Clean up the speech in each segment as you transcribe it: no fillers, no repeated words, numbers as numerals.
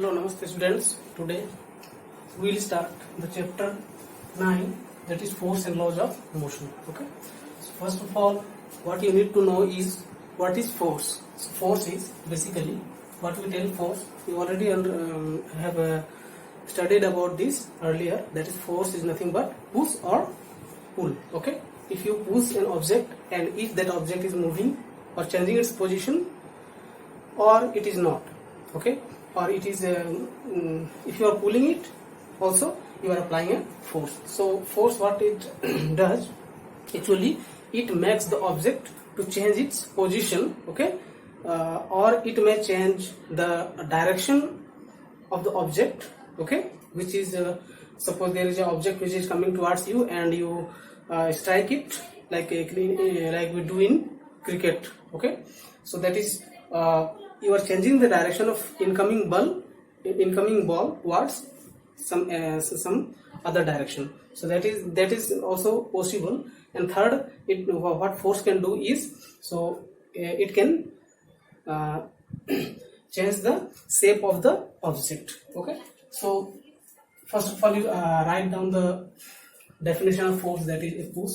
Hello, namaste students. Today we will start the chapter 9, that is force and laws of motion. Okay. So first of all, what you need to know is what is force. So force is basically what we tell force. You already have studied about this earlier. That is force is nothing but push or pull. Okay. If you push an object and if that object is moving or changing its position or it is not, okay, or it is if you are pulling it also you are applying a force. So force, what it does, actually it makes the object to change its position, okay, or it may change the direction of the object, okay, which is suppose there is an object which is coming towards you and you strike it like like we do in cricket, okay. So that is you are changing the direction of incoming ball towards some other direction. So that is also possible. And third, what force can do is, so it can change the shape of the object, okay. So first of all, you write down the definition of force, that is a push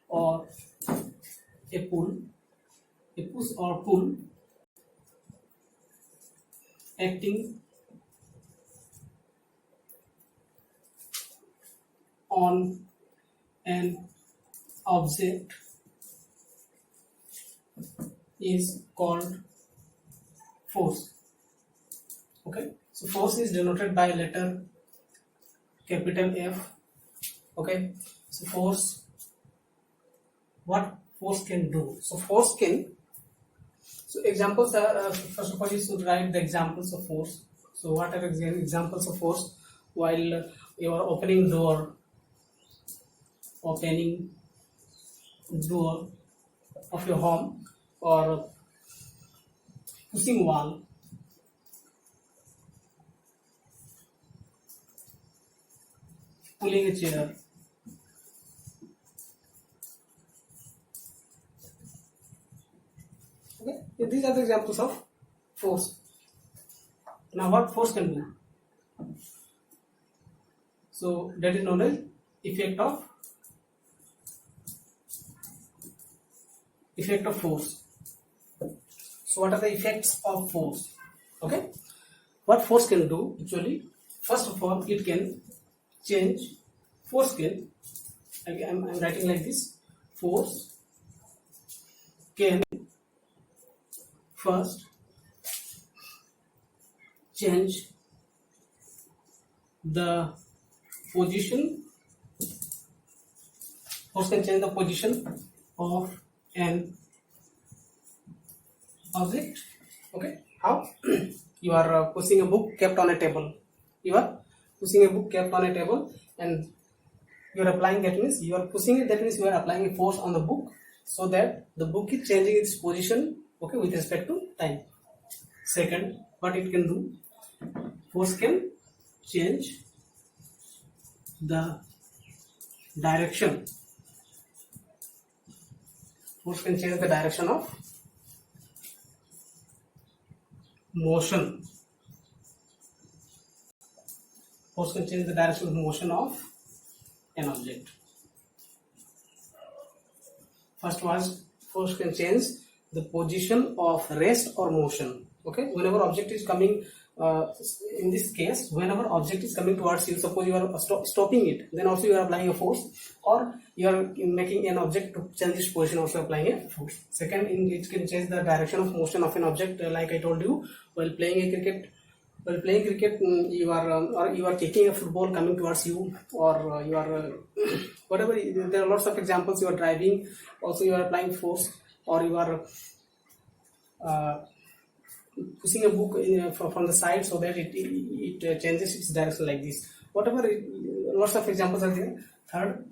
or a pull. A push or pull acting on an object is called force, okay. So force is denoted by letter capital F, okay. So force, what force can do? So force can, so examples are, first of all you should write the examples of force. So what are examples of force? While you are opening door of your home, or pushing wall, pulling a chair, okay. These are the examples of force. Now what force can do? So that is known as effect of force. So what are the effects of force? Okay, what force can do actually? First of all, it can change. Force can, I'm writing like this, force can first change the position. Force can change the position of an object, okay. How? You are pushing a book kept on a table. You are pushing a book kept on a table and you are applying, that means you are pushing it, that means you are applying a force on the book so that the book is changing its position, okay, with respect to time. Second, what it can do, force can change the direction. Force can change the direction of motion. Force can change the direction of motion of an object. First was, force can change the position of rest or motion, okay. Whenever object is coming, in this case, whenever object is coming towards you, suppose you are stopping it, then also you are applying a force, or you are making an object to change its position, also applying a force. Second, it can change the direction of motion of an object, like I told you, while playing cricket, you are or you are kicking a football coming towards you, or you are whatever. There are lots of examples. You are driving, also you are applying force, or you are pushing a book from the side so that it changes its direction like this. Whatever, lots of examples are there. Third,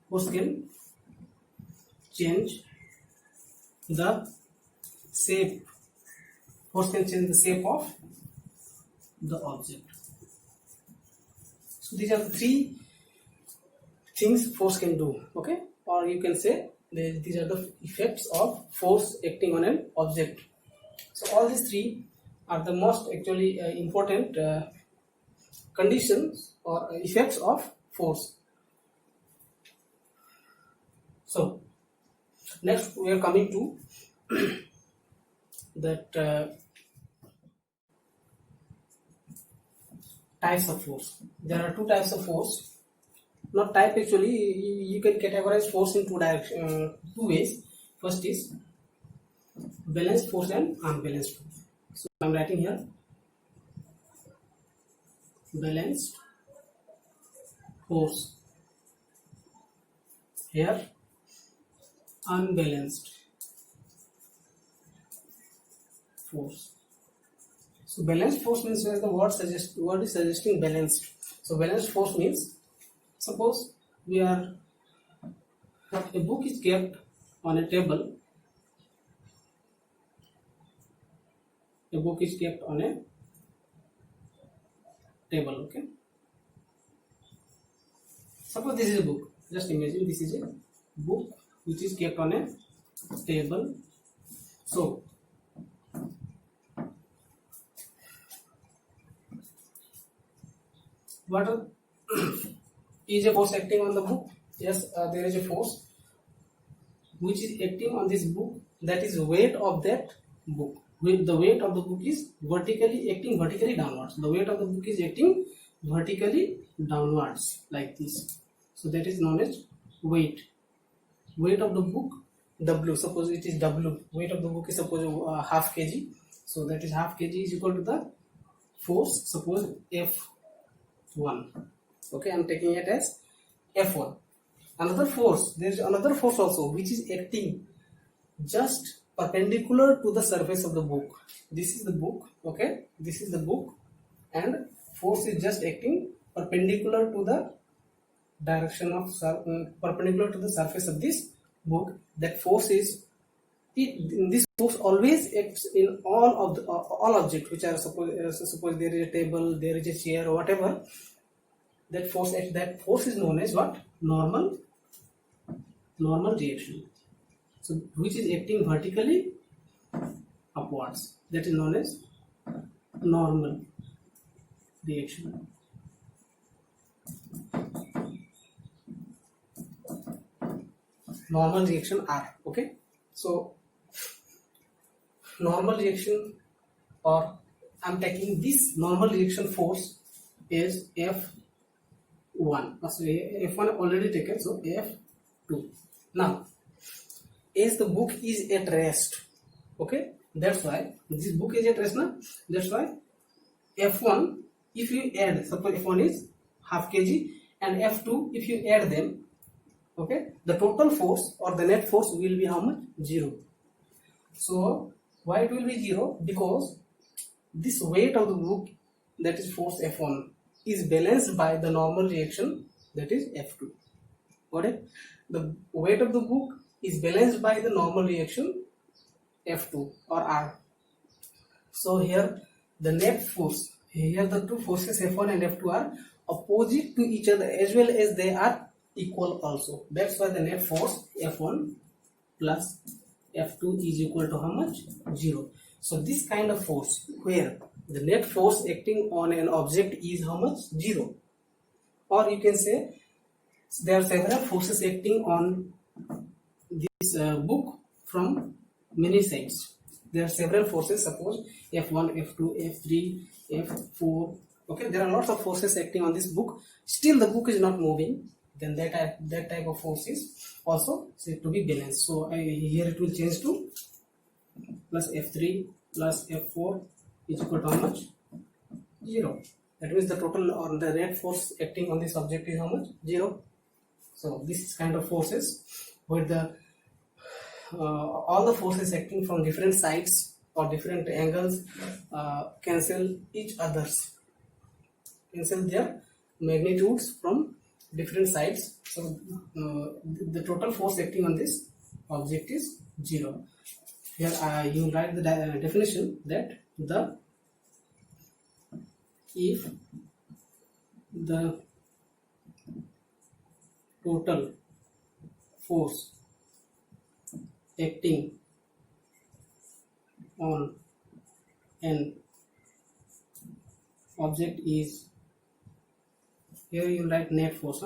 force can change the shape. Force can change the shape of the object. So these are the three things force can do, okay. Or you can say these are the effects of force acting on an object. So all these three are the most actually important conditions or effects of force. So next we are coming to that types of force. There are two types of force. Not type, actually you can categorize force in two ways. First is balanced force and unbalanced force. So I'm writing here balanced force, here unbalanced force. So balanced force means where the word is suggesting balanced. So balanced force means, suppose a book is kept on a table. A book is kept on a table, okay. Suppose this is a book. Just imagine this is a book which is kept on a table. So what is a force acting on the book? Yes, there is a force which is acting on this book, that is weight of that book. The weight of the book is acting vertically downwards. The weight of the book is acting vertically downwards like this. So that is known as weight. Weight of the book W, suppose it is W. Weight of the book is suppose half kg. So that is half kg is equal to the force, suppose F1. Okay, I'm taking it as F1. Another force, there is another force also which is acting just perpendicular to the surface of the book. This is the book, okay, this is the book, and force is just acting perpendicular to the direction of perpendicular to the surface of this book. That force is this force always acts in all objects which are suppose there is a table, there is a chair, or whatever. That force is known as what? Normal reaction. So which is acting vertically upwards, that is known as normal reaction. Normal reaction R. Okay, so normal reaction, or I'm taking this normal reaction force is F1. So F1 already taken, so F2. Now as the book is at rest, okay, that's why this book is at rest now. That's why F1, if you add, suppose F1 is half kg and F2, if you add them, okay, the total force or the net force will be how much? 0. So why it will be 0? Because this weight of the book, that is force F1, is balanced by the normal reaction, that is F2. Got it? The weight of the book is balanced by the normal reaction F2 or R. So here the net force, here the two forces F1 and F2 are opposite to each other as well as they are equal also. That's why the net force F1 plus F2 is equal to how much? 0. So this kind of force where the net force acting on an object is how much? 0. Or you can say there are several forces acting on this book from many sides. There are several forces, suppose F1, F2, F3, F4. Okay, there are lots of forces acting on this book. Still the book is not moving. Then that type of force is also said to be balanced. So here it will change to plus F3 plus F4 is equal to how much? 0. That means the total or the net force acting on this object is how much? 0. So this kind of forces where the all the forces acting from different sides or different angles cancel each others, cancel their magnitudes from different sides. So the total force acting on this object is 0. Here you write the definition that if the total force acting on an object is, here you write net force,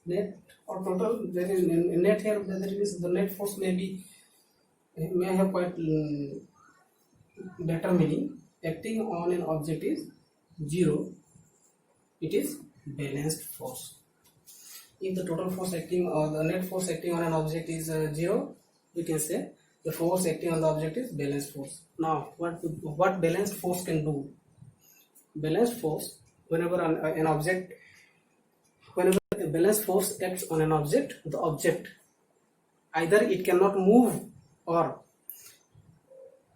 net or total. There is net here, there is the net force may have quite better meaning. Acting on an object is 0, it is balanced force. If the total force acting or the net force acting on an object is 0, we can say the force acting on the object is balanced force. Now what balanced force can do? Balanced force, whenever an object, whenever a balanced force acts on an object, the object either it cannot move, or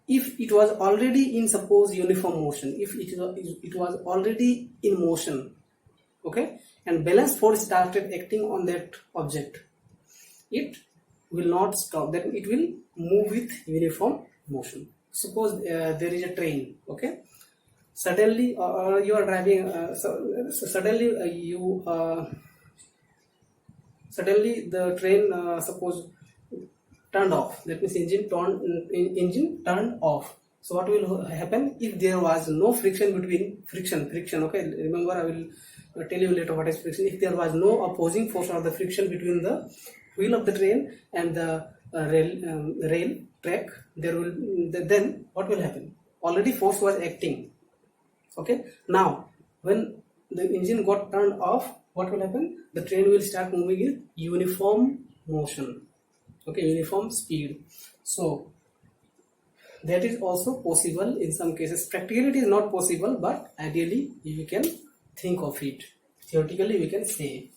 if it was already in suppose uniform motion, if it was already in motion, okay, and balanced force started acting on that object, it will not stop, then it will move with uniform motion. Suppose there is a train, okay, suddenly you are driving, suddenly the train suppose turned off, that means engine turned off. So what will happen if there was no friction between friction, okay, remember I will tell you later what is friction. If there was no opposing force or the friction between the wheel of the train and the rail track, there will, then what will happen? Already force was acting, okay. Now when the engine got turned off, what will happen? The train will start moving in uniform motion, okay, uniform speed. So that is also possible in some cases. Practically it is not possible, but ideally we can think of it. Theoretically we can say.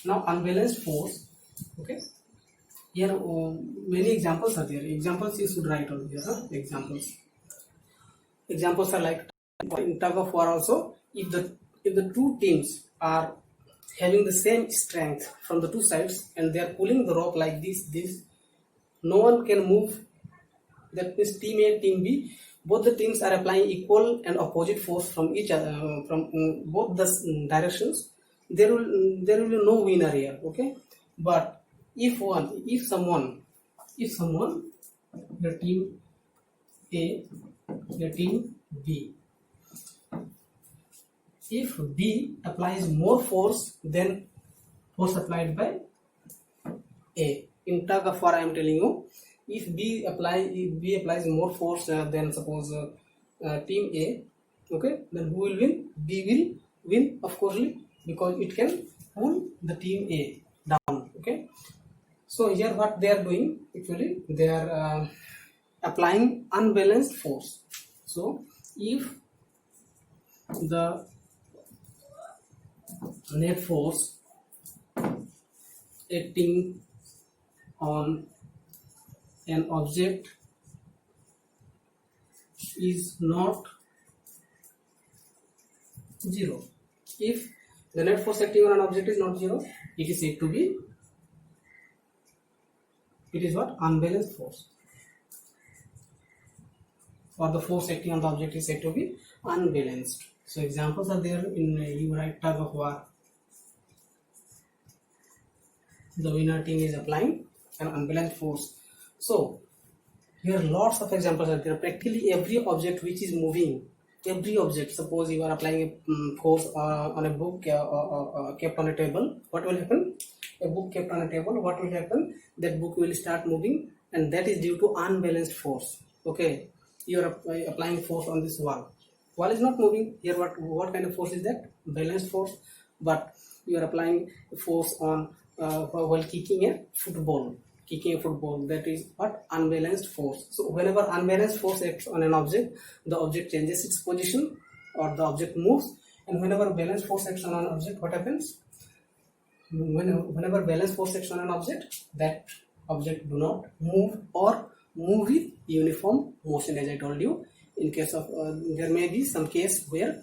Now unbalanced force, okay, here many examples are there. Examples you should write on here, examples are like in tug of war also, if the two teams are having the same strength from the two sides and they are pulling the rope like this, no one can move. That means team A, team B, both the teams are applying equal and opposite force from each other, from both the directions. There will be no winner here, okay. But if someone, the team A, the team B, if B applies more force than force applied by A, in tug of war I am telling you, if B applies more force than suppose team A, okay, then who will win? B will win, of course, because it can pull the team A down, okay. So here what they are doing, actually they are applying unbalanced force. So if the net force acting on an object is not 0, if the net force acting on an object is not 0, it is said to be, it is what? Unbalanced force, or the force acting on the object is said to be unbalanced. So examples are there in you write tug of war. The winner team is applying an unbalanced force. So here lots of examples are there. Practically every object which is moving, every object, suppose you are applying a force on a book kept on a table, what will happen? A book kept on a table, what will happen? That book will start moving, and that is due to unbalanced force, okay. You are applying force on this wall is not moving. Here what kind of force is that? Balanced force. But you are applying force on while kicking a football, that is what? Unbalanced force. So whenever unbalanced force acts on an object, the object changes its position or the object moves. And whenever balanced force acts on an object, what happens? Whenever balanced force acts on an object, that object do not move or move with uniform motion, as I told you. In case of there may be some case where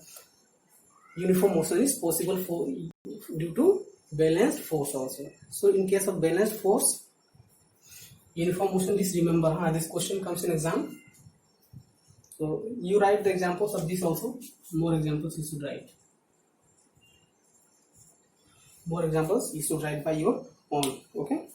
uniform motion is possible for due to balanced force also. So in case of balanced force, uniform motion, please remember this question comes in exam. So you write the examples of this also. More examples you should write. More examples you should write by your own, okay.